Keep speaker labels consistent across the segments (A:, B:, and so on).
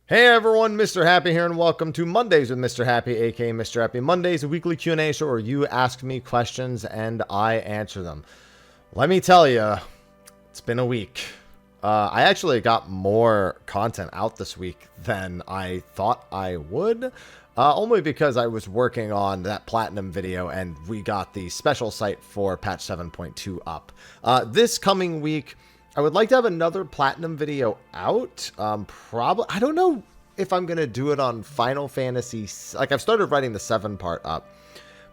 A: Hey everyone, Mrhappy here, and welcome to Mondays with Mrhappy, aka Mrhappy Mondays, a weekly Q&A show where you ask me questions and I answer them. Let me tell you, it's been a week. I actually got more content out this week than I thought I would, only because I was working on that Platinum video and we got the special site for patch 7.2 up. This coming week, I would like to have another Platinum video out. Probably, I don't know if I'm going to do it on Final Fantasy. Like, I've started writing the 7 part up,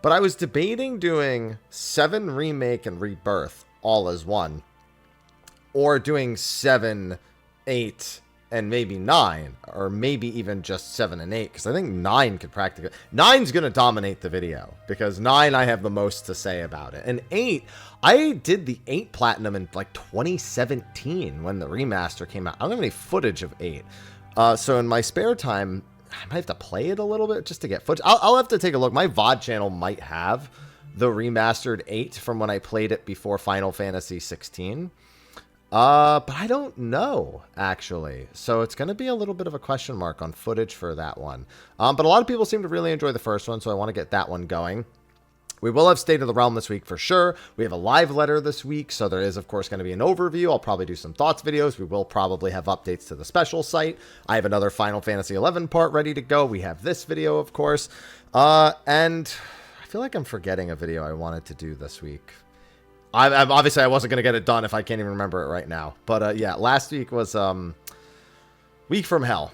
A: but I was debating doing 7 Remake and Rebirth all as one, or doing 7, 8, and maybe 9, or maybe even just 7 and 8, because I think 9 could practically... 9's going to dominate the video, because 9 I have the most to say about it. And 8, I did the 8 Platinum in, like, 2017, when the remaster came out. I don't have any footage of 8. So in my spare time, I might have to play it a little bit, just to get footage. I'll have to take a look. My VOD channel might have the remastered 8 from when I played it before Final Fantasy 16. But I don't know, actually. So it's going to be a little bit of a question mark on footage for that one. But a lot of people seem to really enjoy the first one, so I want to get that one going. We will have State of the Realm this week for sure. We have a live letter this week, so there is, of course, going to be an overview. I'll probably do some thoughts videos. We will probably have updates to the special site. I have another Final Fantasy 11 part ready to go. We have this video, of course. And I feel like I'm forgetting a video I wanted to do this week. Obviously, I wasn't going to get it done if I can't even remember it right now. But yeah, last week was Week from Hell.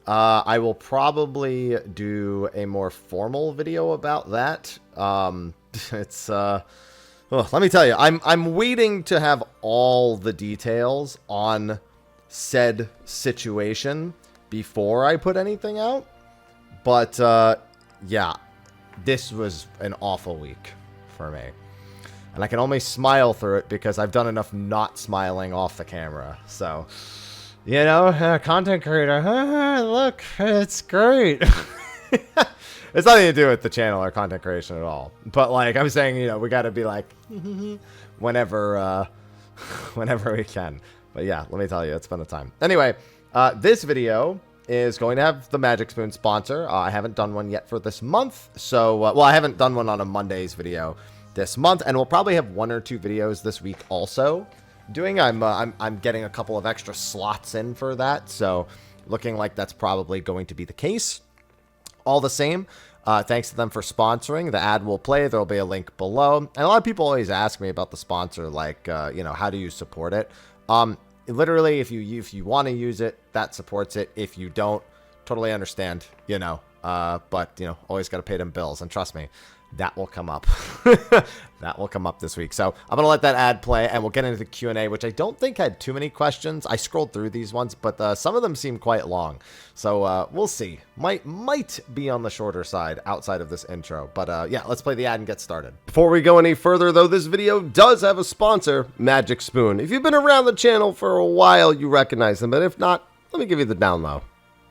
A: I will probably do a more formal video about that. It's well, let me tell you, I'm waiting to have all the details on said situation before I put anything out. But yeah, this was an awful week for me. And I can only smile through it because I've done enough not smiling off the camera. So, you know, content creator, look, it's great. It's nothing to do with the channel or content creation at all. But, like, I'm saying, you know, we got to be like, whenever we can. But, yeah, let me tell you, it's been a time. Anyway, this video is going to have the Magic Spoon sponsor. I haven't done one yet for this month. So, well, I haven't done one on a Monday's video this month, and we'll probably have 1 or 2 videos this week also doing. I'm getting a couple of extra slots in for that, so looking like that's probably going to be the case. All the same, thanks to them for sponsoring. The ad will play. There'll be a link below. And a lot of people always ask me about the sponsor, like, you know, how do you support it? Literally, if you want to use it, that supports it. If you don't, totally understand, you know. But, you know, always got to pay them bills. And trust me, that will come up. That will come up this week. So I'm going to let that ad play, and we'll get into the Q&A, which I don't think had too many questions. I scrolled through these ones, but some of them seem quite long. So we'll see. Might be on the shorter side outside of this intro. But yeah, let's play the ad and get started. Before we go any further, though, this video does have a sponsor, Magic Spoon. If you've been around the channel for a while, you recognize them. But if not, let me give you the down low.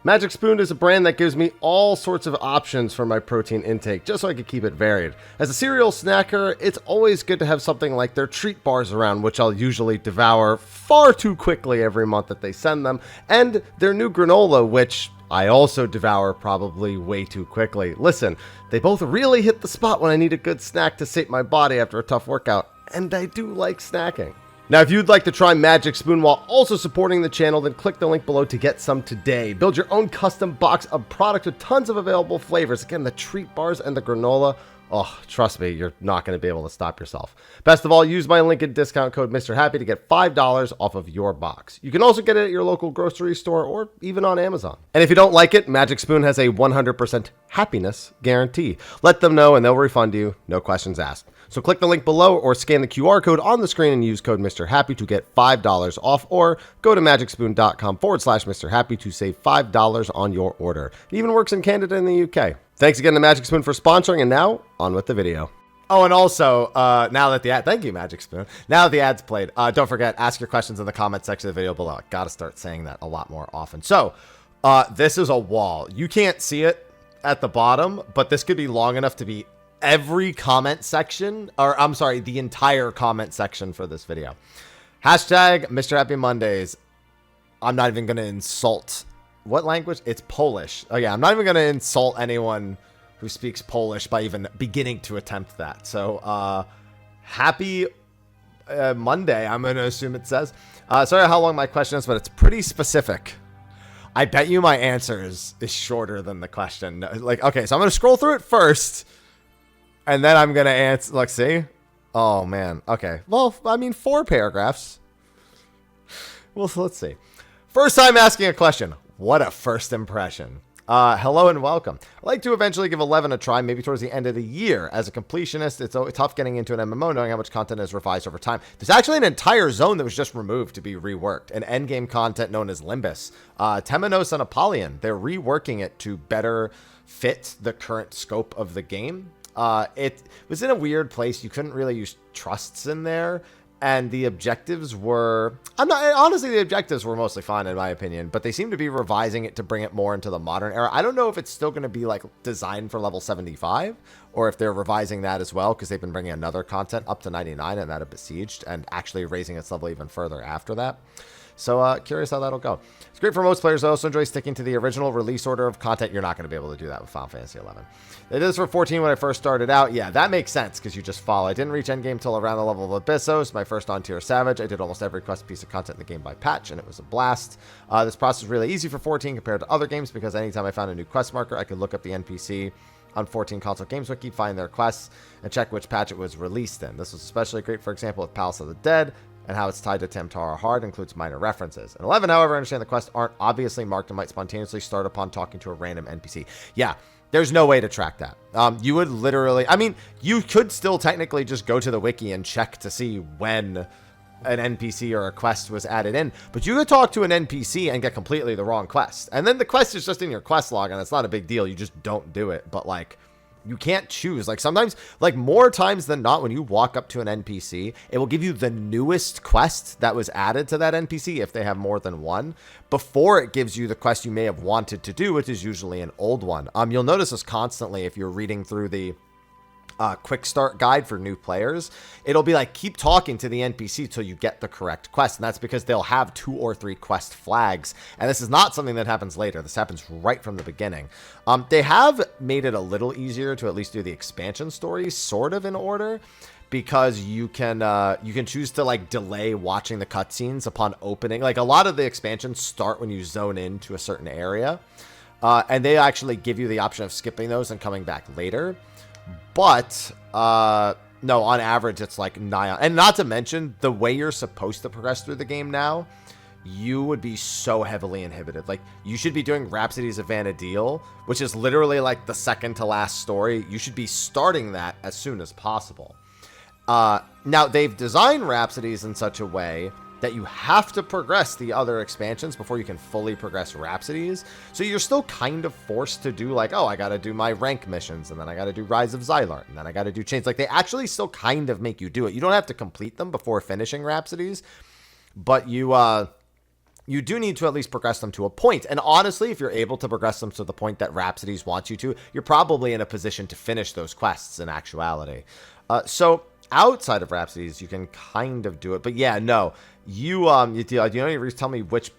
A: Magic Spoon is a brand that gives me all sorts of options for my protein intake, just so I can keep it varied. As a cereal snacker, it's always good to have something like their treat bars around, which I'll usually devour far too quickly every month that they send them, and their new granola, which I also devour probably way too quickly. Listen, they both really hit the spot when I need a good snack to sate my body after a tough workout, and I do like snacking. Now, if you'd like to try Magic Spoon while also supporting the channel, then click the link below to get some today. Build your own custom box of product with tons of available flavors. Again, the treat bars and the granola. Oh, trust me, you're not going to be able to stop yourself. Best of all, use my link and discount code Mrhappy to get $5 off of your box. You can also get it at your local grocery store or even on Amazon. And if you don't like it, Magic Spoon has a 100% happiness guarantee. Let them know and they'll refund you, no questions asked. So click the link below or scan the QR code on the screen and use code Mrhappy to get $5 off, or go to magicspoon.com/Mrhappy to save $5 on your order. It even works in Canada and the UK. Thanks again to Magic Spoon for sponsoring, and now on with the video. Oh, and also, now that the ad, thank you, Magic Spoon. Now that the ad's played, don't forget, ask your questions in the comment section of the video below. I gotta start saying that a lot more often. So, this is a wall. You can't see it at the bottom, but this could be long enough to be every comment section, or I'm sorry, the entire comment section for this video. Hashtag Mrhappy Mondays. I'm not even going to insult What language? It's Polish. Oh yeah, I'm not even going to insult anyone who speaks Polish by even beginning to attempt that. So, happy Monday, I'm going to assume it says. Sorry how long my question is, but it's pretty specific. I bet you my answer is shorter than the question. Like, okay, so I'm going to scroll through it first, and then I'm going to answer. Let's see. Oh, man. Okay. Well, I mean, 4 paragraphs. Well, so let's see. First time asking a question. What a first impression. Hello and welcome. I'd like to eventually give 11 a try, maybe towards the end of the year. As a completionist, it's tough getting into an MMO knowing how much content is revised over time. There's actually an entire zone that was just removed to be reworked. An endgame content known as Limbus. Temenos and Apollyon. They're reworking it to better fit the current scope of the game. It was in a weird place. You couldn't really use trusts in there. And the objectives were, honestly, the objectives were mostly fine in my opinion, but they seem to be revising it to bring it more into the modern era. I don't know if it's still going to be like designed for level 75 or if they're revising that as well, because they've been bringing another content up to 99 and that of Besieged and actually raising its level even further after that. So curious how that'll go. It's great for most players. I also enjoy sticking to the original release order of content. You're not going to be able to do that with Final Fantasy 11. They did this for 14 when I first started out. Yeah, that makes sense because you just follow. I didn't reach endgame till around the level of Abyssos, my first on-tier Savage. I did almost every quest piece of content in the game by patch, and it was a blast. This process is really easy for 14 compared to other games because anytime I found a new quest marker, I could look up the NPC on 14 console games wiki, find their quests, and check which patch it was released in. This was especially great, for example, with Palace of the Dead, and how it's tied to Tamtara Hard includes minor references. In 11, however, I understand the quests aren't obviously marked and might spontaneously start upon talking to a random NPC. Yeah, there's no way to track that. You would literally, I mean, you could still technically just go to the wiki and check to see when an NPC or a quest was added in, but you could talk to an NPC and get completely the wrong quest. And then the quest is just in your quest log and it's not a big deal. You just don't do it. But like, you can't choose. Like sometimes, like more times than not, when you walk up to an NPC, it will give you the newest quest that was added to that NPC if they have more than one, before it gives you the quest you may have wanted to do, which is usually an old one. You'll notice this constantly if you're reading through the quick start guide for new players. It'll be like, keep talking to the NPC till you get the correct quest. And that's because they'll have 2 or 3 quest flags. And this is not something that happens later. This happens right from the beginning. They have made it a little easier to at least do the expansion stories sort of in order, because you can choose to like delay watching the cutscenes upon opening. Like a lot of the expansions start when you zone into a certain area. And they actually give you the option of skipping those and coming back later. But, no, on average, it's like nigh on. And not to mention, the way you're supposed to progress through the game now, you would be so heavily inhibited. Like, you should be doing Rhapsodies of Vana'diel, which is literally like the second to last story. You should be starting that as soon as possible. Now, they've designed Rhapsodies in such a way that you have to progress the other expansions before you can fully progress Rhapsodies. So you're still kind of forced to do like, oh, I got to do my rank missions, and then I got to do Rise of Xylart, and then I got to do Chains. Like, they actually still kind of make you do it. You don't have to complete them before finishing Rhapsodies, but you do need to at least progress them to a point. And honestly, if you're able to progress them to the point that Rhapsodies wants you to, you're probably in a position to finish those quests in actuality. So outside of Rhapsodies, you can kind of do it. But yeah, no. Do you tell me which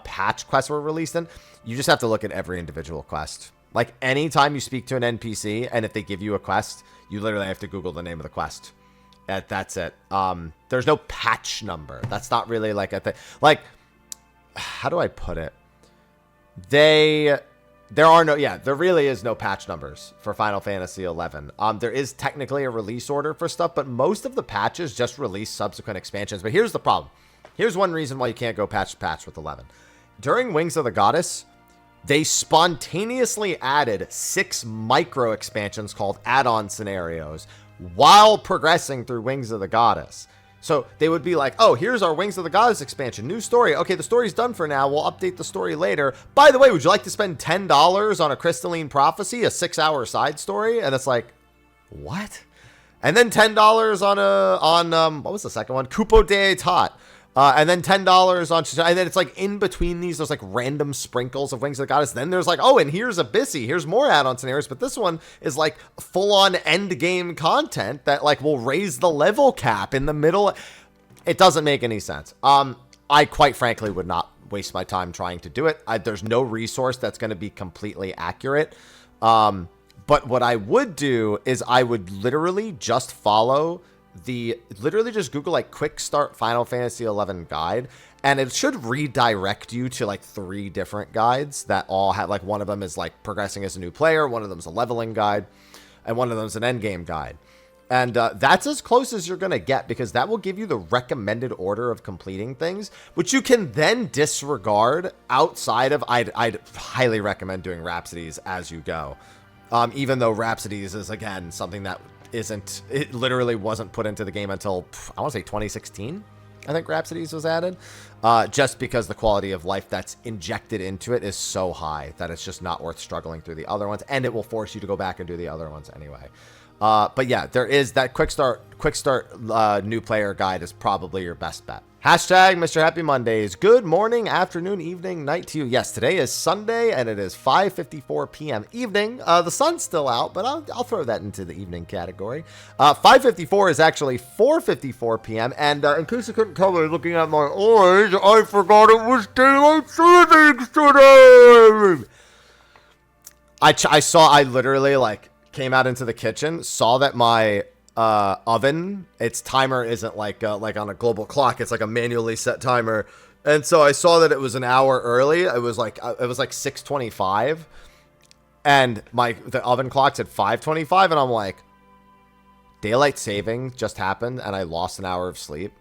A: patch quests were released in? You just have to look at every individual quest. Like, anytime you speak to an NPC, and if they give you a quest, you literally have to Google the name of the quest. That's it. There's no patch number. That's not really like a thing. Like, how do I put it? There really is no patch numbers for Final Fantasy 11. There is technically a release order for stuff, but most of the patches just release subsequent expansions. But here's the problem. Here's one reason why you can't go patch to patch with 11. During Wings of the Goddess, they spontaneously added 6 micro expansions called add-on scenarios while progressing through Wings of the Goddess. So they would be like, oh, here's our Wings of the Goddess expansion. New story. Okay, the story's done for now. We'll update the story later. By the way, would you like to spend $10 on a Crystalline Prophecy, a 6-hour side story? And it's like, what? And then $10 on what was the second one? Coupo de Etat. And then $10 on, and then it's like in between these, there's like random sprinkles of Wings of the Goddess. Then there's like, oh, and here's Abyssy. Here's more add-on scenarios. But this one is like full-on end game content that like will raise the level cap in the middle. It doesn't make any sense. I quite frankly would not waste my time trying to do it. There's no resource that's going to be completely accurate. But what I would do is I would literally just follow literally just Google like quick start Final Fantasy 11 guide, and it should redirect you to like 3 different guides that all have, like, one of them is like progressing as a new player, one of them is a leveling guide, and one of them is an endgame guide. And that's as close as you're going to get, because that will give you the recommended order of completing things, which you can then disregard outside of, I'd highly recommend doing Rhapsodies as you go. Even though Rhapsodies is, again, something that it literally wasn't put into the game until, I want to say 2016, I think Rhapsodies was added. Just because the quality of life that's injected into it is so high that it's just not worth struggling through the other ones, and it will force you to go back and do the other ones anyway. But yeah, there is that quick start new player guide is probably your best bet. Hashtag Mr. Happy Mondays. Good morning, afternoon, evening, night to you. Yes, today is Sunday and it is 5:54 p.m. evening. The sun's still out, but I'll throw that into the evening category. 5:54 is actually 4:54 p.m. And in case you couldn't tell by looking at my eyes, I forgot it was daylight savings today. I literally like came out into the kitchen, saw that my oven, its timer isn't like on a global clock, it's like a manually set timer, and so I saw that it was an hour early. It was like 6:25, and the oven clock's at 5:25, and I'm like, daylight saving just happened and I lost an hour of sleep.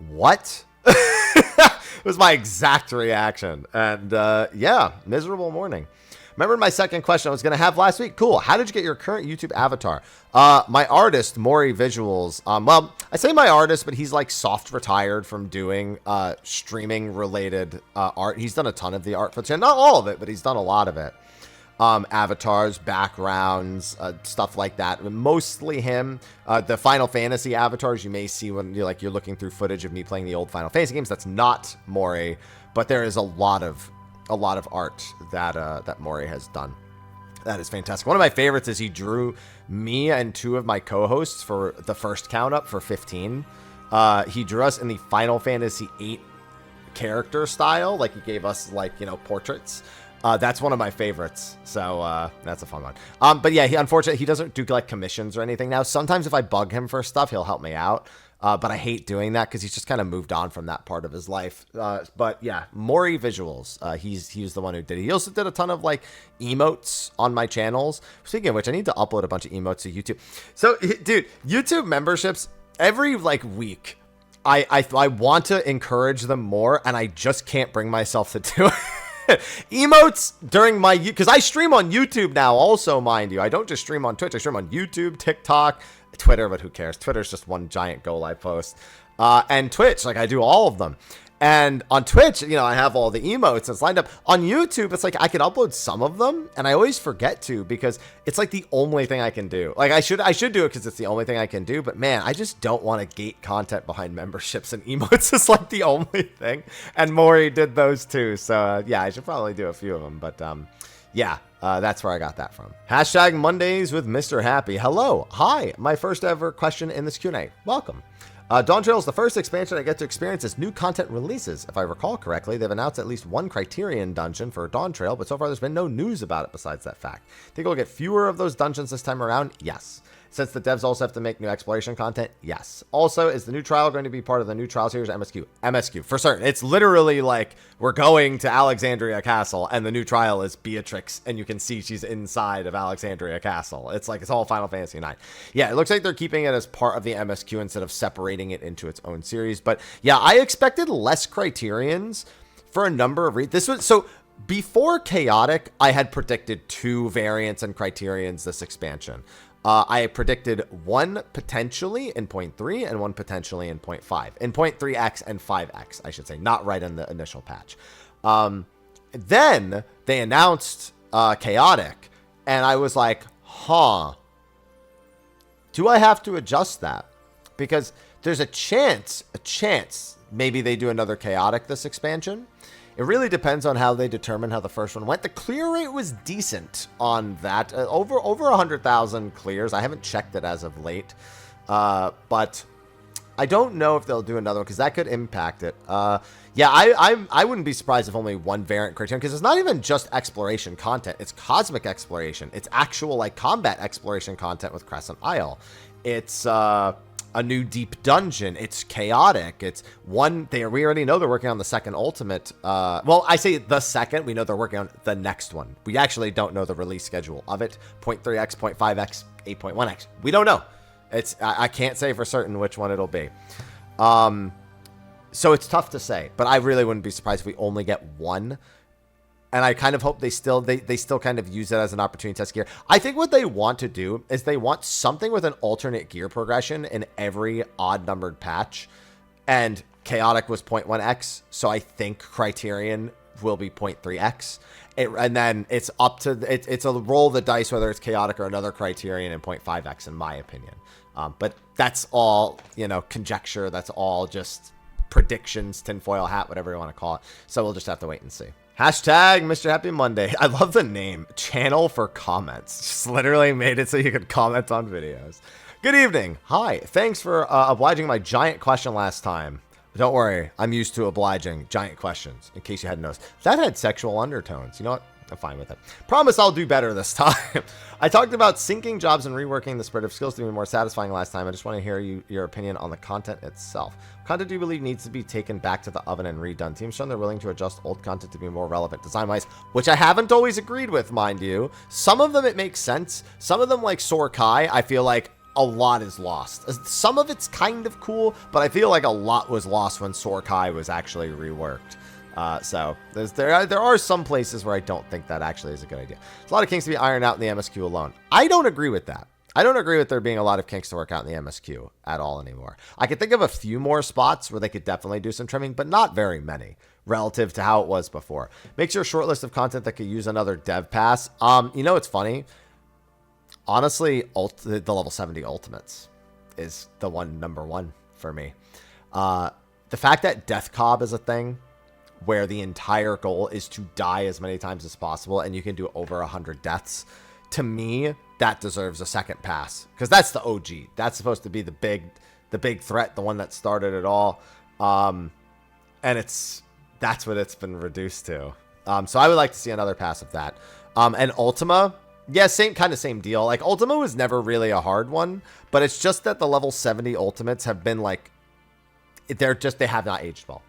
A: What? It was my exact reaction. And yeah, miserable morning. Remember my second question I was going to have last week? Cool. How did you get your current YouTube avatar? My artist, Mrhappy Visuals. Well, I say my artist, but he's like soft retired from doing streaming related art. He's done a ton of the art for the channel. Not all of it, but he's done a lot of it. Avatars, backgrounds, stuff like that. Mostly him. The Final Fantasy avatars you may see when you're looking through footage of me playing the old Final Fantasy games. That's not Mrhappy, but there is a lot of art that Mrhappy has done. That is fantastic. One of my favorites is he drew me and 2 of my co-hosts for the first count up for 15. He drew us in the Final Fantasy 8 character style. Like, he gave us, like, you know, portraits. That's one of my favorites. So that's a fun one. But yeah, unfortunately, he doesn't do like commissions or anything now. Sometimes if I bug him for stuff, he'll help me out. But I hate doing that because he's just kind of moved on from that part of his life. But yeah, Mrhappy Visuals. He's the one who did it. He also did a ton of like emotes on my channels. Speaking of which, I need to upload a bunch of emotes to YouTube. So, dude, YouTube memberships every like week. I want to encourage them more, and I just can't bring myself to do it. Emotes during my, because I stream on YouTube now also, mind you. I don't just stream on Twitch. I stream on YouTube, TikTok, Twitter, but who cares? Twitter's just one giant go live post. And Twitch, like, I do all of them. And on Twitch, you know, I have all the emotes it's lined up. On YouTube, it's like I can upload some of them, and I always forget to because it's like the only thing I can do. Like, I should do it because it's the only thing I can do, but man, I just don't want to gate content behind memberships, and emotes is like the only thing. And Mrhappy did those too, so yeah, I should probably do a few of them, but yeah. That's where I got that from. Hashtag Mondays with Mr. Happy. Hello. Hi. My first ever question in this Q&A. Welcome. Dawntrail is the first expansion I get to experience as new content releases. If I recall correctly, they've announced at least one Criterion dungeon for Dawntrail, but so far there's been no news about it besides that fact. Think we'll get fewer of those dungeons this time around? Yes. Since the devs also have to make new exploration content? Yes. Also, is the new trial going to be part of the new trial series MSQ? MSQ, for certain. It's literally like we're going to Alexandria Castle, and the new trial is Beatrix, and you can see she's inside of Alexandria Castle. It's like, it's all Final Fantasy IX. Yeah, it looks like they're keeping it as part of the MSQ instead of separating it into its own series. But yeah, I expected less Criterions for a number of reasons. So before Chaotic, I had predicted 2 variants and Criterions this expansion. I predicted one potentially in 0.3 and one potentially in 0.5. In 0.3x and 5x, I should say. Not right in the initial patch. Then they announced Chaotic, and I was like, huh. Do I have to adjust that? Because there's a chance, maybe they do another Chaotic this expansion. It really depends on how they determine how the first one went. The clear rate was decent on that. Over 100,000 clears. I haven't checked it as of late. But I don't know if they'll do another one because that could impact it. Yeah, I wouldn't be surprised if only one variant criterion, because it's not even just exploration content. It's cosmic exploration. It's actual like combat exploration content with Crescent Isle. It's a new deep dungeon. It's chaotic. It's one. We already know they're working on the second ultimate. Well, I say the second. We know they're working on the next one. We actually don't know the release schedule of it. 0.3x, 0.5x, 8.1x. We don't know. I can't say for certain which one it'll be. So it's tough to say, but I really wouldn't be surprised if we only get one. And I kind of hope they still kind of use it as an opportunity to test gear. I think what they want to do is they want something with an alternate gear progression in every odd numbered patch. And chaotic was 0.1x. So I think criterion will be 0.3x. And then it's up to, it's a roll of the dice, whether it's chaotic or another criterion in 0.5x, in my opinion. But that's all, conjecture. That's all just predictions, tinfoil hat, whatever you want to call it. So we'll just have to wait and see. Hashtag Mr. Happy Monday. I love the name. Channel for comments. Just literally made it so you could comment on videos. Good evening. Hi. Thanks for obliging my giant question last time. Don't worry. I'm used to obliging giant questions, in case you hadn't noticed. That had sexual undertones. You know what? I'm fine with it. Promise I'll do better this time. I talked about syncing jobs and reworking the spread of skills to be more satisfying last time. I just want to hear your opinion on the content itself. Content do you believe needs to be taken back to the oven and redone? Teams shown they're willing to adjust old content to be more relevant design-wise, which I haven't always agreed with, mind you. Some of them it makes sense. Some of them, like Sorkai, I feel like a lot is lost. Some of it's kind of cool, but I feel like a lot was lost when Sorkai was actually reworked. So there are some places where I don't think that actually is a good idea. There's a lot of kinks to be ironed out in the MSQ alone. I don't agree with that. I don't agree with there being a lot of kinks to work out in the MSQ at all anymore. I could think of a few more spots where they could definitely do some trimming, but not very many relative to how it was before. Makes your short list of content that could use another dev pass. It's funny. Honestly, the level 70 ultimates is the number one for me. The fact that Death Cobb is a thing, where the entire goal is to die as many times as possible, and you can do over 100 deaths. To me, that deserves a second pass, because that's the OG. That's supposed to be the big threat, the one that started it all. And that's what it's been reduced to. So I would like to see another pass of that. And Ultima, yeah, same deal. Like, Ultima was never really a hard one, but it's just that the level 70 ultimates have been like, they have not aged well.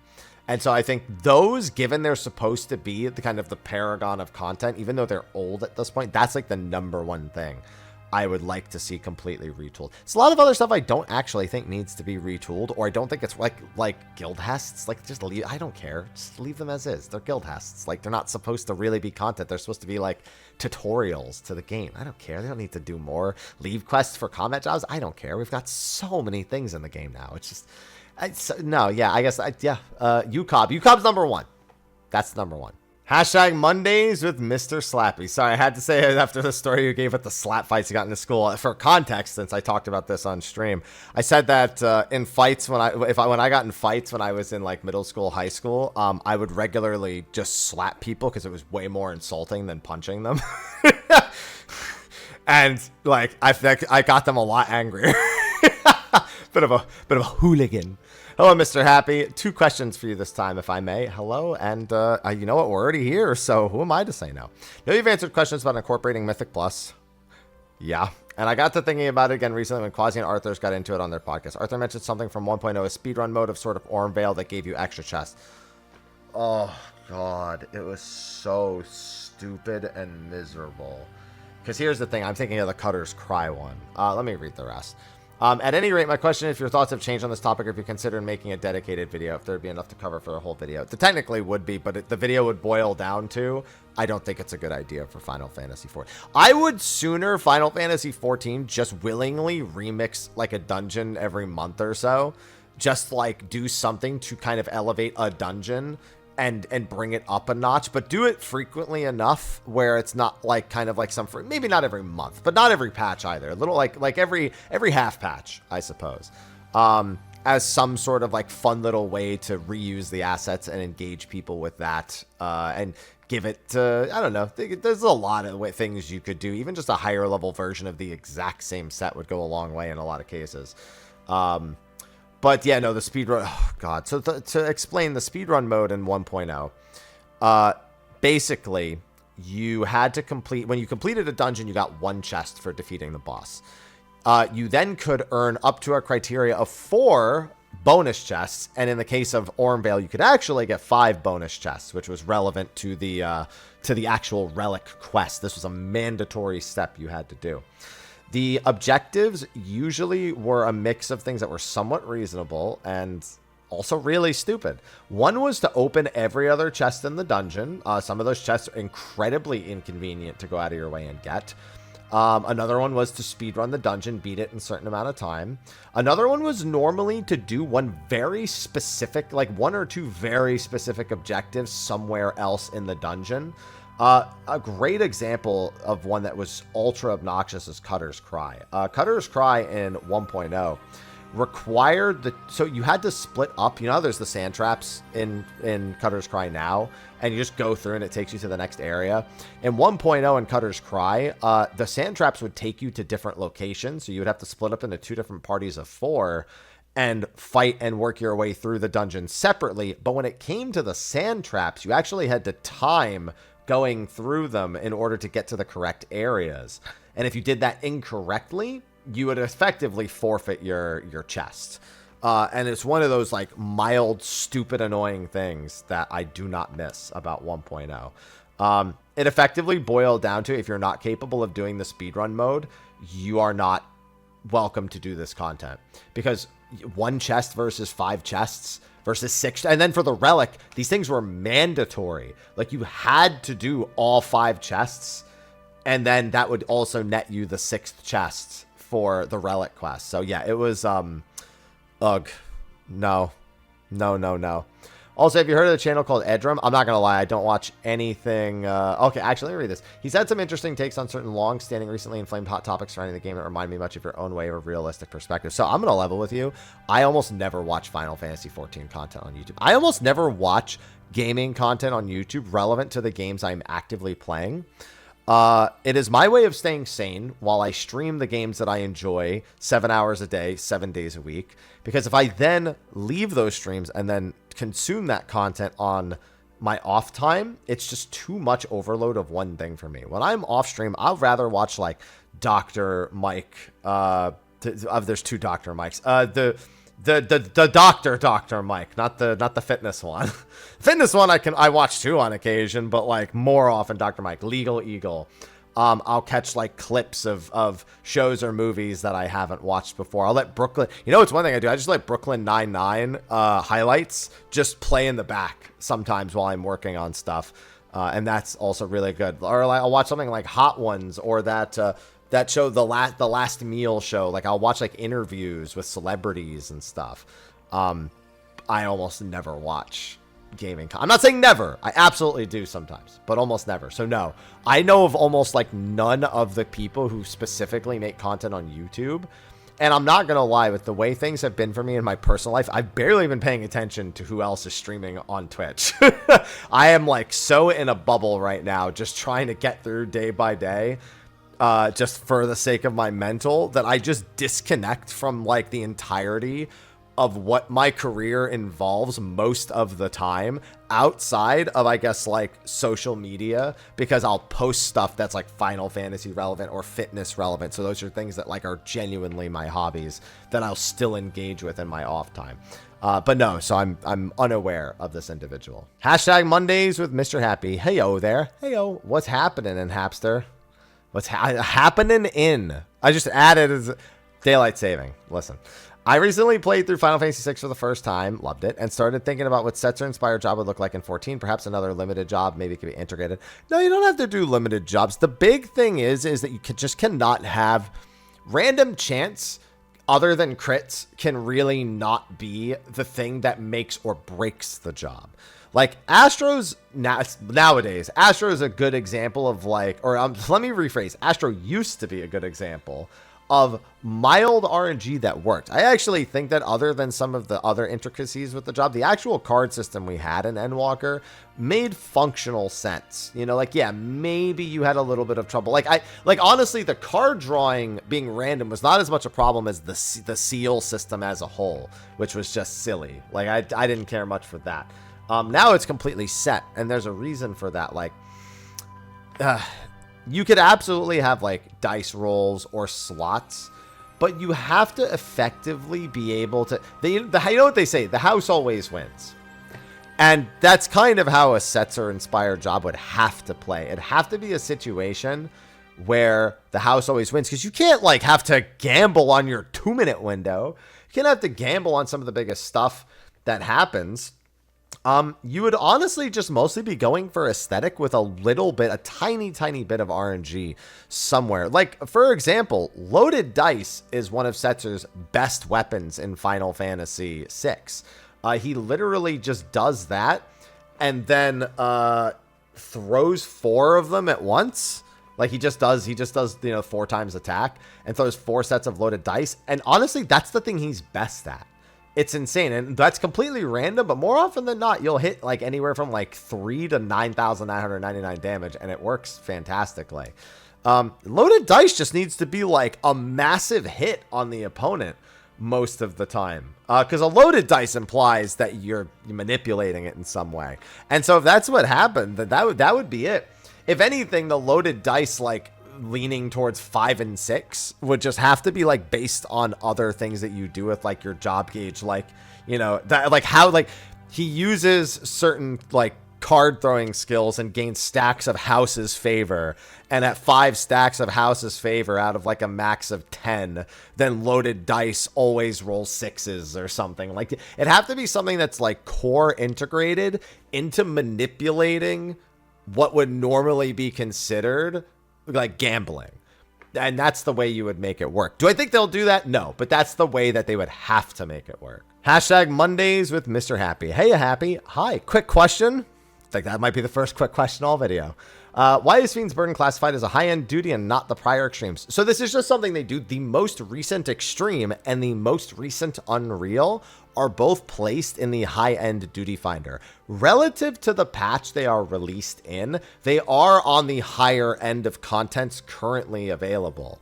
A: And so I think those, given they're supposed to be the kind of the paragon of content, even though they're old at this point, that's like the number one thing I would like to see completely retooled. It's a lot of other stuff I don't actually think needs to be retooled, or I don't think it's like guild hests. Like, just leave. I don't care. Just leave them as is. They're guild hests. Like, they're not supposed to really be content. They're supposed to be like tutorials to the game. I don't care. They don't need to do more. Leave quests for combat jobs. I don't care. We've got so many things in the game now. It's just... no, yeah, I guess, UCOB. UCOB's number one. That's number one. Hashtag Mondays with Mr. Slappy. Sorry, I had to say it after the story you gave with the slap fights you got into school. For context, since I talked about this on stream, I said that in fights, when I got in fights when I was in like middle school, high school, I would regularly just slap people because it was way more insulting than punching them. And like, I got them a lot angrier. bit of a hooligan. Hello, Mr. Happy. 2 questions for you this time, if I may. Hello, and you know what? We're already here, so who am I to say no? Know you've answered questions about incorporating Mythic Plus. Yeah, and I got to thinking about it again recently when Quasi and Arthur's got into it on their podcast. Arthur mentioned something from 1.0, a speedrun mode of sort of Ormvale that gave you extra chests. Oh, God. It was so stupid and miserable. Because here's the thing. I'm thinking of the Cutter's Cry one. Let me read the rest. At any rate, my question is if your thoughts have changed on this topic, or if you consider making a dedicated video, if there'd be enough to cover for the whole video. It technically would be, but the video would boil down to, I don't think it's a good idea for Final Fantasy XIV. I would sooner Final Fantasy XIV just willingly remix like a dungeon every month or so. Just like do something to kind of elevate a dungeon and bring it up a notch, but do it frequently enough where it's not like kind of like maybe not every month, but not every patch either. A little like every half patch, I suppose, as some sort of like fun little way to reuse the assets and engage people with that, and give it to, I don't know. There's a lot of things you could do. Even just a higher level version of the exact same set would go a long way in a lot of cases. But yeah, no, the speedrun. Oh god. So to explain the speedrun mode in 1.0, basically you had to complete, when you completed a dungeon, you got 1 chest for defeating the boss. You then could earn up to a criteria of 4 bonus chests, and in the case of Ormvale, you could actually get 5 bonus chests, which was relevant to the actual relic quest. This was a mandatory step you had to do. The objectives usually were a mix of things that were somewhat reasonable and also really stupid. One was to open every other chest in the dungeon. Some of those chests are incredibly inconvenient to go out of your way and get. Another one was to speedrun the dungeon, beat it in a certain amount of time. Another one was normally to do one very specific, like 1 or 2 very specific objectives somewhere else in the dungeon. A great example of one that was ultra obnoxious is Cutter's Cry. Cutter's Cry in 1.0 required so you had to split up. You know, there's the sand traps in Cutter's Cry now, and you just go through and it takes you to the next area. In 1.0 in Cutter's Cry, the sand traps would take you to different locations, so you would have to split up into 2 different parties of 4 and fight and work your way through the dungeon separately. But when it came to the sand traps, you actually had to time going through them in order to get to the correct areas. And if you did that incorrectly, you would effectively forfeit your chest. And it's one of those like mild, stupid, annoying things that I do not miss about 1.0. It effectively boiled down to, if you're not capable of doing the speedrun mode, you are not welcome to do this content. Because 1 chest versus 5 chests versus 6, and then for the relic, these things were mandatory. Like, you had to do all 5 chests, and then that would also net you the 6th chest for the relic quest. So yeah, it was ugh. No. Also, have you heard of the channel called Edrum? I'm not gonna lie, I don't watch anything. Okay, actually, let me read this. He's had some interesting takes on certain long-standing, recently inflamed hot topics surrounding the game that remind me much of your own way of realistic perspective. So I'm gonna level with you. I almost never watch Final Fantasy 14 content on YouTube. I almost never watch gaming content on YouTube relevant to the games I'm actively playing. It is my way of staying sane while I stream the games that I enjoy 7 hours a day, 7 days a week. Because if I then leave those streams and then consume that content on my off time, it's just too much overload of one thing for me. When I'm off stream, I'll rather watch like Dr. Mike. There's 2 Dr. Mikes. The Dr. Mike, not the fitness one. Fitness one I watch too on occasion, but like more often Dr. Mike. Legal Eagle. I'll catch like clips of shows or movies that I haven't watched before. I'll let Brooklyn, you know, it's one thing I do. I just let Brooklyn Nine-Nine highlights just play in the back sometimes while I'm working on stuff. And that's also really good. Or I'll watch something like Hot Ones, or that show, the last meal show. Like, I'll watch like interviews with celebrities and stuff. I almost never watch gaming. I'm not saying never. I absolutely do sometimes, but almost never. So no, I know of almost like none of the people who specifically make content on YouTube. And I'm not going to lie, with the way things have been for me in my personal life, I've barely been paying attention to who else is streaming on Twitch. I am like so in a bubble right now, just trying to get through day by day. Just for the sake of my mental, that I just disconnect from like the entirety of what my career involves most of the time, outside of, I guess, like social media, because I'll post stuff that's like Final Fantasy relevant or fitness relevant. So those are things that like are genuinely my hobbies that I'll still engage with in my off time. But no, so I'm unaware of this individual. Hashtag Mondays with Mrhappy. Heyo there. Heyo. What's happening in Hapster? What's happening in? I just added as daylight saving. Listen, I recently played through Final Fantasy 6 for the first time, loved it, and started thinking about what Setzer-inspired job would look like in 14. Perhaps another limited job, maybe it could be integrated. No, you don't have to do limited jobs. The big thing is that you just cannot have random chance other than crits can really not be the thing that makes or breaks the job. Like, Astro's nowadays, Astro is a good example of like, or let me rephrase, Astro used to be a good example of mild RNG that worked. I actually think that other than some of the other intricacies with the job, the actual card system we had in Endwalker made functional sense. You know, like, yeah, maybe you had a little bit of trouble. Like honestly, the card drawing being random was not as much a problem as the seal system as a whole, which was just silly. Like, I didn't care much for that. Now it's completely set, and there's a reason for that. Like, you could absolutely have like dice rolls or slots, but you have to effectively be able to, you know what they say, the house always wins. And that's kind of how a Setzer inspired job would have to play. It'd have to be a situation where the house always wins, because you can't like have to gamble on your 2-minute window. You can't have to gamble on some of the biggest stuff that happens. You would honestly just mostly be going for aesthetic with a little bit, a tiny bit of RNG somewhere. Like, for example, loaded dice is one of Setzer's best weapons in Final Fantasy VI. He literally just does that and then throws 4 of them at once. Like, he just does, you know, 4 times attack and throws 4 sets of loaded dice. And honestly, that's the thing he's best at. It's insane, and that's completely random, but more often than not, you'll hit like anywhere from like 3 to 9,999 damage, and it works fantastically. Loaded dice just needs to be like a massive hit on the opponent most of the time, because a loaded dice implies that you're manipulating it in some way. And so if that's what happened, then that would be it. If anything, the loaded dice, like, leaning towards 5 and 6 would just have to be like based on other things that you do with like your job gauge, like, you know, that, like how, like, he uses certain like card throwing skills and gains stacks of house's favor, and at 5 stacks of house's favor out of like a max of 10, then loaded dice always roll 6s or something. Like, it'd have to be something that's like core integrated into manipulating what would normally be considered like gambling. And that's the way you would make it work. Do I think they'll do that? No, but that's the way that they would have to make it work. Hashtag Mondays with Mrhappy. Hey, Happy. Hi. Quick question. I think that might be the first quick question all video. Why is Fiend's Burden classified as a high-end duty and not the prior extremes? So this is just something they do. The most recent extreme and the most recent unreal are both placed in the high-end duty finder. Relative to the patch they are released in, they are on the higher end of contents currently available.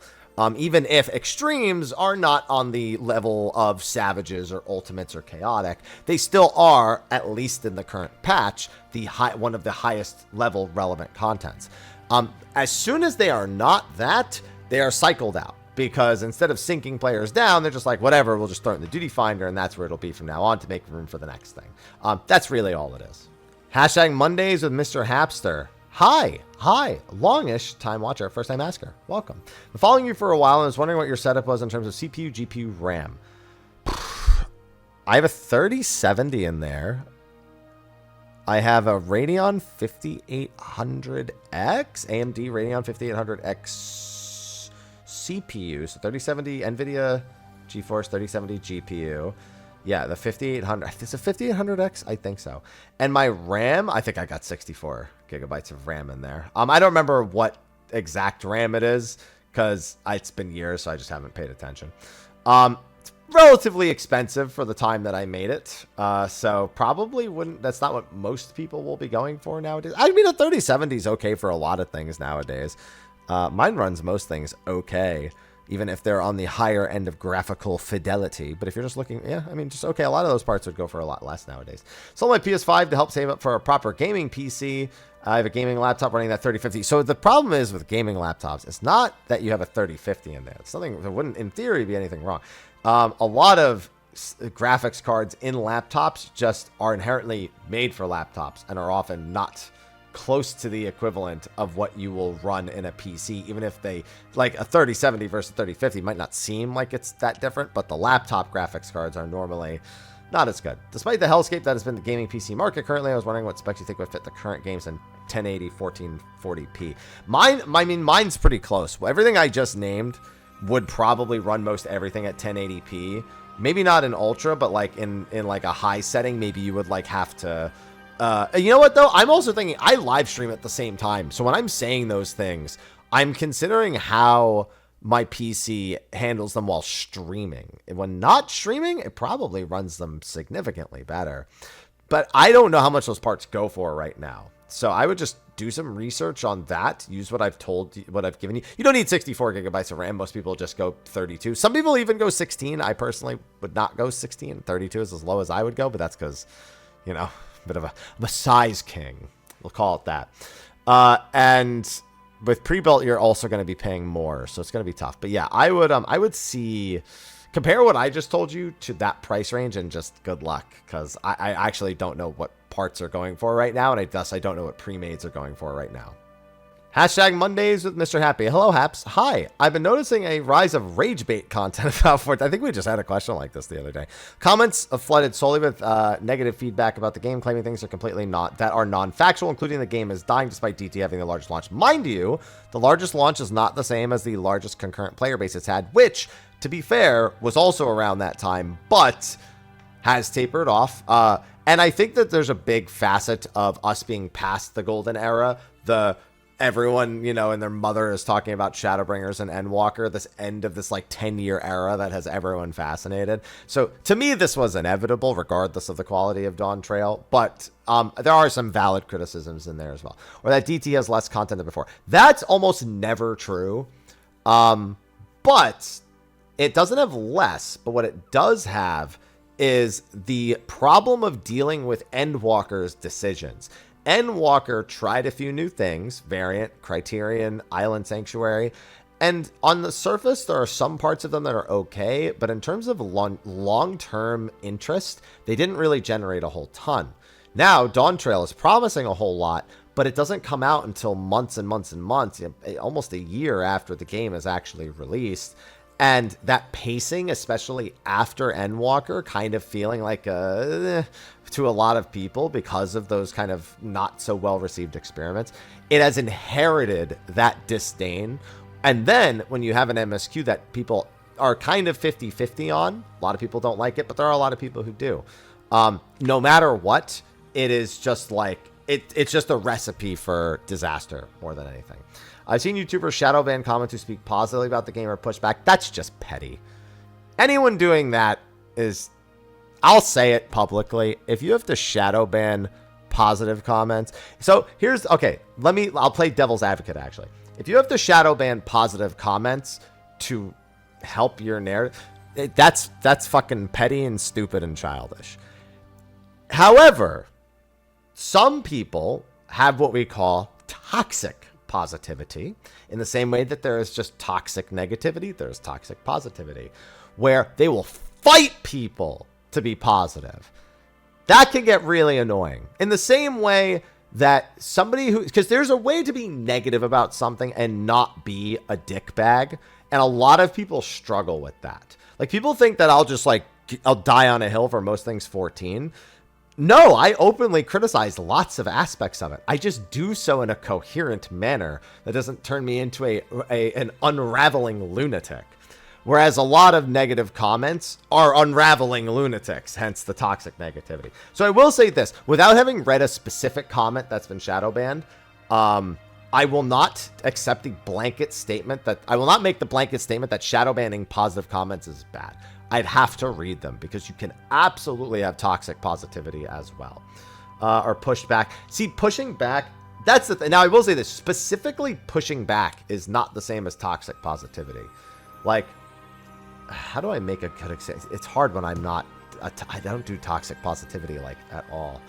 A: Even if extremes are not on the level of savages or ultimates or chaotic, they still are, at least in the current patch, one of the highest level relevant contents. As soon as they are not that, they are cycled out, because instead of sinking players down, they're just like, whatever, we'll just throw it in the duty finder, and that's where it'll be from now on to make room for the next thing. That's really all it is. Hashtag Mondays with Mr. Hapster. Hi, longish time watcher, first time asker. Welcome. I'm following you for a while and was wondering what your setup was in terms of CPU, GPU, RAM. I have a 3070 in there. I have a Radeon 5800X, AMD Radeon 5800X CPU. So 3070 NVIDIA GeForce 3070 GPU. Yeah, the 5800. It's a 5800X? I think so. And my RAM, I think I got 64 gigabytes of RAM in there. I don't remember what exact RAM it is, because it's been years, so I just haven't paid attention. It's relatively expensive for the time that I made it. So probably wouldn't, that's not what most people will be going for nowadays. I mean, a 3070 is okay for a lot of things nowadays. Mine runs most things okay, even if they're on the higher end of graphical fidelity. But if you're just looking, yeah, I mean, just okay, a lot of those parts would go for a lot less nowadays. Sold my PS5 to help save up for a proper gaming PC. I have a gaming laptop running that 3050. So the problem is with gaming laptops, it's not that you have a 3050 in there. It's something that wouldn't, in theory, be anything wrong. A lot of graphics cards in laptops just are inherently made for laptops and are often not close to the equivalent of what you will run in a PC, even if they, like a 3070 versus 3050 might not seem like it's that different, but the laptop graphics cards are normally not as good. Despite the hellscape that has been the gaming PC market currently, I was wondering what specs you think would fit the current games in 1080, 1440p. Mine's pretty close. Everything I just named would probably run most everything at 1080p. Maybe not in ultra, but like in like a high setting, maybe you would like have to you know what though? I'm also thinking I live stream at the same time. So when I'm saying those things, I'm considering how my PC handles them while streaming. And when not streaming, it probably runs them significantly better. But I don't know how much those parts go for right now. So I would just do some research on that. Use what I've told you, what I've given you. You don't need 64 gigabytes of RAM. Most people just go 32. Some people even go 16. I personally would not go 16. 32 is as low as I would go, but that's because, you know, a bit of a size king. We'll call it that. And with pre-built, you're also going to be paying more, so it's going to be tough. But yeah, I would see, compare what I just told you to that price range, and just good luck, because I actually don't know what parts are going for right now, and I don't know what pre-mades are going for right now. Hashtag Mondays with Mr. Happy. Hello, Haps. Hi. I've been noticing a rise of rage bait content about Fortnite. I think we just had a question like this the other day. Comments have flooded solely with negative feedback about the game, claiming things are completely non-factual, including the game is dying despite DT having the largest launch. Mind you, the largest launch is not the same as the largest concurrent player base it's had, which, to be fair, was also around that time, but has tapered off. And I think that there's a big facet of us being past the golden era. Everyone, you know, and their mother is talking about Shadowbringers and Endwalker, this end of this like 10-year era that has everyone fascinated. So to me, this was inevitable, regardless of the quality of Dawntrail. But there are some valid criticisms in there as well. Or that DT has less content than before. That's almost never true. But it doesn't have less. But what it does have is the problem of dealing with Endwalker's decisions. Endwalker tried a few new things, Variant, Criterion, Island Sanctuary, and on the surface, there are some parts of them that are okay, but in terms of long-term interest, they didn't really generate a whole ton. Now, Dawntrail is promising a whole lot, but it doesn't come out until months and months and months, almost a year after the game is actually released. And that pacing, especially after Endwalker, kind of feeling like to a lot of people because of those kind of not so well received experiments, it has inherited that disdain. And then when you have an MSQ that people are kind of 50-50 on, a lot of people don't like it, but there are a lot of people who do. No matter what, it is just like, it's just a recipe for disaster more than anything. I've seen YouTubers shadowban comments who speak positively about the game or push back. That's just petty. Anyone doing that is, I'll say it publicly, if you have to shadowban positive comments. So here's, okay, I'll play devil's advocate actually. If you have to shadowban positive comments to help your narrative, that's fucking petty and stupid and childish. However, some people have what we call toxic positivity. In the same way that there is just toxic negativity, there's toxic positivity, where they will fight people to be positive. That can get really annoying. In the same way that somebody who, because there's a way to be negative about something and not be a dickbag, and a lot of people struggle with that. Like, people think that I'll die on a hill for most things 14. No, I openly criticize lots of aspects of it. I just do so in a coherent manner that doesn't turn me into an unraveling lunatic. Whereas a lot of negative comments are unraveling lunatics, hence the toxic negativity. So I will say this, without having read a specific comment that's been shadow banned, I will not accept the blanket statement I will not make the blanket statement that shadow banning positive comments is bad. I'd have to read them, because you can absolutely have toxic positivity as well. Or pushed back. See, pushing back, that's the thing. Now, I will say this, specifically pushing back is not the same as toxic positivity. Like, how do I make a good example? It's hard when I'm not, I don't do toxic positivity like at all.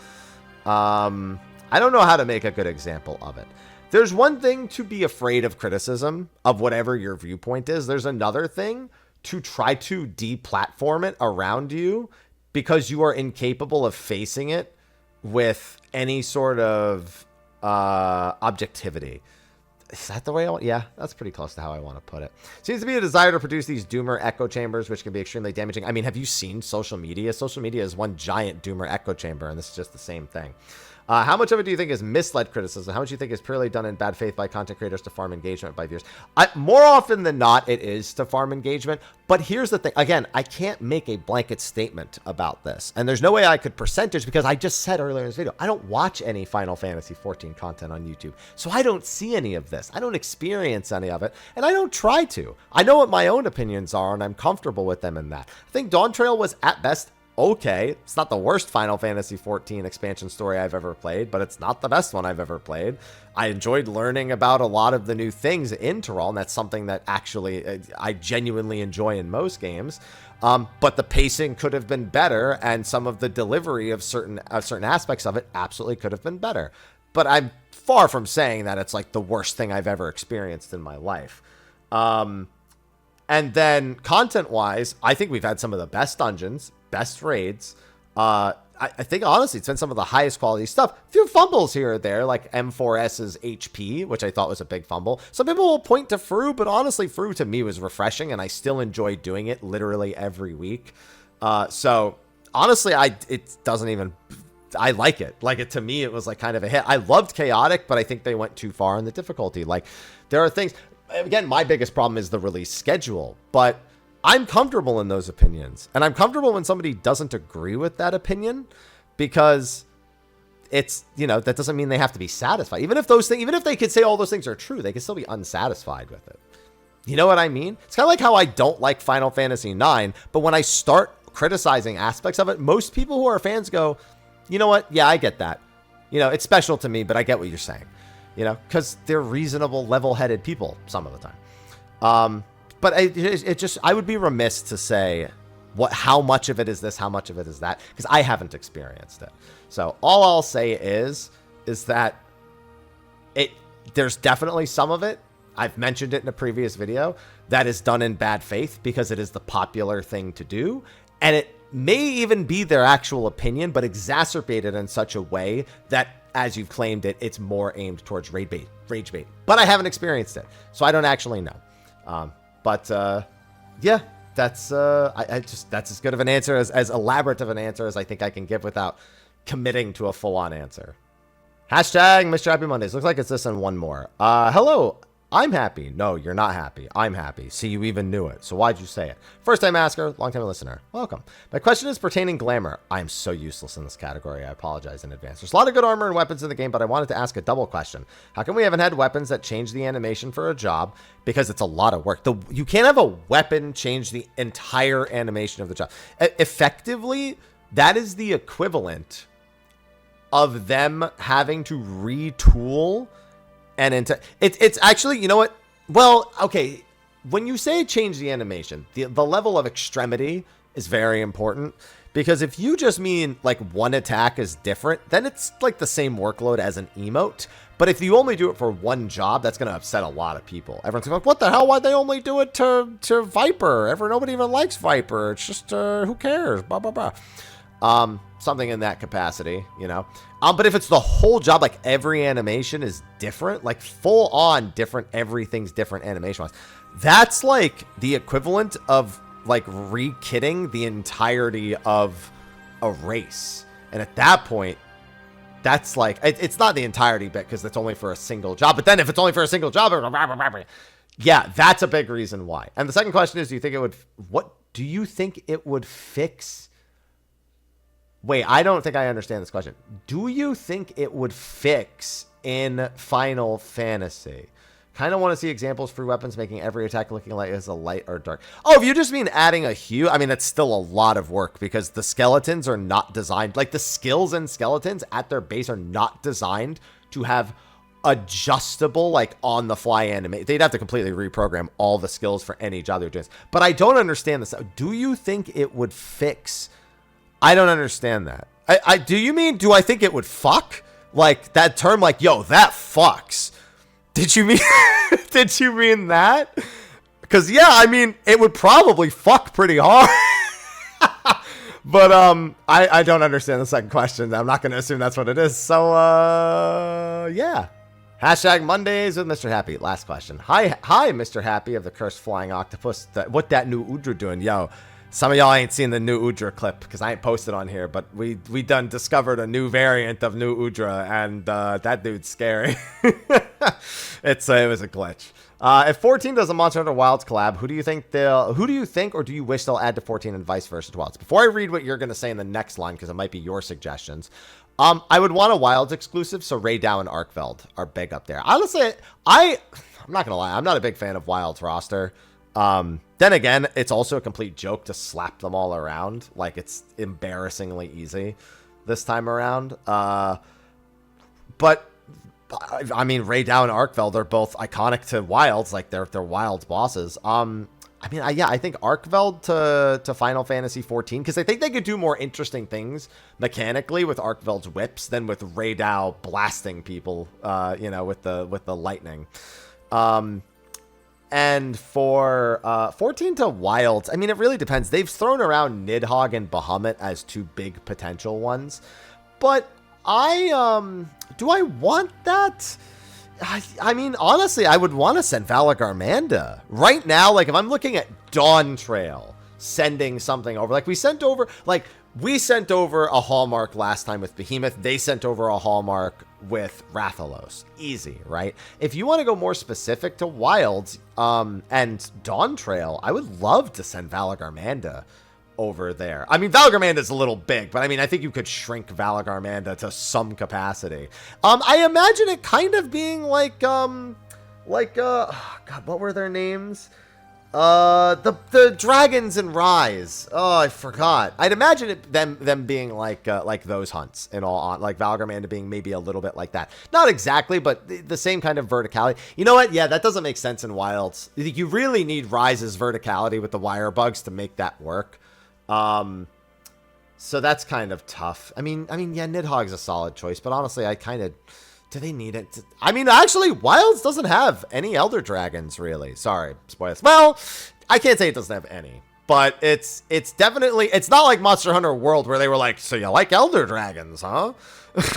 A: I don't know how to make a good example of it. There's one thing to be afraid of criticism of whatever your viewpoint is. There's another thing to try to deplatform it around you because you are incapable of facing it with any sort of objectivity. Is that the way I want? Yeah, that's pretty close to how I want to put it. Seems to be a desire to produce these doomer echo chambers, which can be extremely damaging. I mean, have you seen social media? Social media is one giant doomer echo chamber, and this is just the same thing. How much of it do you think is misled criticism? How much do you think is purely done in bad faith by content creators to farm engagement by viewers? More often than not, it is to farm engagement. But here's the thing. Again, I can't make a blanket statement about this. And there's no way I could percentage because I just said earlier in this video, I don't watch any Final Fantasy XIV content on YouTube. So I don't see any of this. I don't experience any of it. And I don't try to. I know what my own opinions are, and I'm comfortable with them in that. I think Dawntrail was at best okay. It's not the worst Final Fantasy XIV expansion story I've ever played, but it's not the best one I've ever played. I enjoyed learning about a lot of the new things in Tyrell, and that's something that actually I genuinely enjoy in most games. But the pacing could have been better, and some of the delivery of certain aspects of it absolutely could have been better. But I'm far from saying that it's like the worst thing I've ever experienced in my life. And then content-wise, I think we've had some of the best dungeons, best raids. I think, honestly, it's been some of the highest quality stuff. A few fumbles here or there, like M4S's HP, which I thought was a big fumble. Some people will point to Fru, but honestly, Fru to me was refreshing, and I still enjoy doing it literally every week. So, honestly, it doesn't even... I like it. Like, to me, it was like kind of a hit. I loved Chaotic, but I think they went too far in the difficulty. Like, there are things... Again, my biggest problem is the release schedule, but I'm comfortable in those opinions. And I'm comfortable when somebody doesn't agree with that opinion, because it's, that doesn't mean they have to be satisfied. Even if they could say all those things are true, they can still be unsatisfied with it. You know what I mean? It's kind of like how I don't like Final Fantasy IX, but when I start criticizing aspects of it, most people who are fans go, you know what? Yeah, I get that. It's special to me, but I get what you're saying. Because they're reasonable, level-headed people some of the time. But I would be remiss to say how much of it is this, how much of it is that, because I haven't experienced it. So all I'll say is that there's definitely some of it, I've mentioned it in a previous video, that is done in bad faith because it is the popular thing to do, and it may even be their actual opinion, but exacerbated in such a way that, as you've claimed it, it's more aimed towards rage bait. But I haven't experienced it, so I don't actually know. Yeah, that's that's as good of an answer, as elaborate of an answer as I think I can give without committing to a full-on answer. Hashtag Mrhappy Mondays. Looks like it's this and one more. Hello. I'm happy. No, you're not happy. I'm happy. See, you even knew it. So why'd you say it? First time asker, long time listener. Welcome. My question is pertaining Glamour. I am so useless in this category. I apologize in advance. There's a lot of good armor and weapons in the game, but I wanted to ask a double question. How come we haven't had weapons that change the animation for a job? Because it's a lot of work. You can't have a weapon change the entire animation of the job. Effectively, that is the equivalent of them having to retool. And it's actually, you know what? Well, okay. When you say change the animation, the level of extremity is very important, because if you just mean like one attack is different, then it's like the same workload as an emote. But if you only do it for one job, that's going to upset a lot of people. Everyone's like, what the hell? Why'd they only do it to Viper? Nobody even likes Viper. It's just, who cares? Blah, blah, blah. Something in that capacity, but if it's the whole job, like every animation is different, like full on different, everything's different animation wise, that's like the equivalent of like re-kitting the entirety of a race. And at that point, that's like, it's not the entirety bit because it's only for a single job. But then if it's only for a single job, yeah, that's a big reason why. And the second question is, what do you think it would fix? Wait, I don't think I understand this question. Do you think it would fix in Final Fantasy? Kind of want to see examples for weapons making every attack looking like it's a light or dark. Oh, if you just mean adding a hue, I mean, that's still a lot of work because the skeletons are not designed, like the skills and skeletons at their base are not designed to have adjustable, like on the fly anime. They'd have to completely reprogram all the skills for any job they're doing. But I don't understand this. Do you think it would fix? I don't understand that. Do I think it would fuck? Like that term, like, yo, that fucks. Did you mean that? Because yeah, I mean, it would probably fuck pretty hard. But I don't understand the second question. I'm not going to assume that's what it is. So yeah. Hashtag Mondays with Mrhappy. Last question. Hi, Mr. Happy of the Cursed Flying Octopus. What that new Udra doing? Yo, Some of y'all ain't seen the new Udra clip because I ain't posted on here, but we done discovered a new variant of new Udra, and that dude's scary. It was a glitch. If 14 does a Monster Hunter Wilds collab, who do you think or do you wish they'll add to 14 and vice versa to Wilds? Before I read what you're gonna say in the next line, because it might be your suggestions, I would want a Wilds exclusive, so Raydow and Arkveld are big up there. Honestly, I'm not gonna lie, I'm not a big fan of Wilds roster. Then again, it's also a complete joke to slap them all around. Like, it's embarrassingly easy this time around. But, I mean, Raydow and Arkveld are both iconic to Wilds. Like, they're Wilds bosses. I mean, I think Arkveld to Final Fantasy 14, because I think they could do more interesting things mechanically with Arkveld's whips than with Raydow blasting people, you know, with the lightning. And for 14 to Wilds, I mean, it really depends. They've thrown around Nidhogg and Bahamut as two big potential ones. But do I want that? I mean, honestly, I would want to send Valagarmanda. Right now, like, if I'm looking at Dawntrail sending something over, like, we sent over a Hallmark last time with Behemoth. They sent over a Hallmark with Rathalos. Easy, right? If you want to go more specific to Wilds and Dawntrail, I would love to send Valagarmanda over there. I mean, Valagarmanda's a little big, but I mean, I think you could shrink Valagarmanda to some capacity. I imagine it kind of being like, God, what were their names? The dragons in Rise. Oh, I forgot. I'd imagine it them being like those hunts and all on, like Valagarmanda being maybe a little bit like that. Not exactly, but the same kind of verticality. You know what? Yeah, that doesn't make sense in Wilds. You really need Rise's verticality with the wire bugs to make that work. So that's kind of tough. I mean, yeah, Nidhogg's a solid choice, but honestly, do they need it? I mean, actually, Wilds doesn't have any Elder Dragons, really. Sorry, spoilers. Well, I can't say it doesn't have any, but it's definitely, it's not like Monster Hunter World where they were like, so you like Elder Dragons, huh?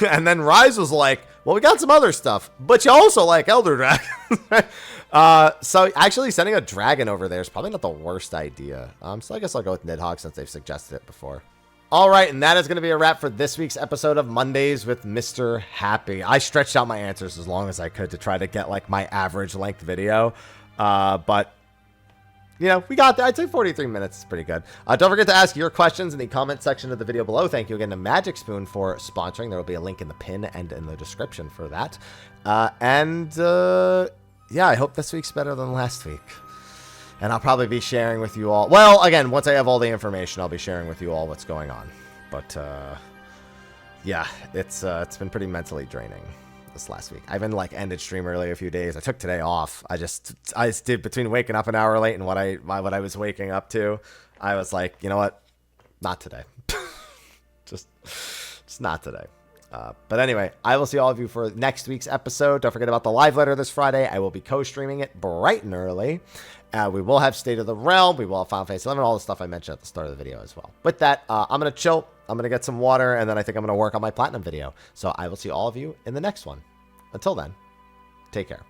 A: And then Rise was like, well, we got some other stuff, but you also like Elder Dragons. So actually sending a dragon over there is probably not the worst idea. So I guess I'll go with Nidhogg since they've suggested it before. All right, and that is going to be a wrap for this week's episode of Mondays with Mr. Happy. I stretched out my answers as long as I could to try to get, like, my average length video. But, you know, we got there. I'd say 43 minutes is pretty good. Don't forget to ask your questions in the comment section of the video below. Thank you again to Magic Spoon for sponsoring. There will be a link in the pin and in the description for that. Yeah, I hope this week's better than last week. And I'll probably be sharing with you all. Well, again, once I have all the information, I'll be sharing with you all what's going on. But, yeah, it's been pretty mentally draining this last week. I even, like, ended stream early a few days. I took today off. I just did between waking up an hour late and what I was waking up to. I was like, you know what? Not today. just not today. But anyway, I will see all of you for next week's episode. Don't forget about the live letter this Friday. I will be co-streaming it bright and early. We will have State of the Realm. We will have Final Fantasy 11, all the stuff I mentioned at the start of the video as well. With that, I'm going to chill. I'm going to get some water, and then I think I'm going to work on my Platinum video. So I will see all of you in the next one. Until then, take care.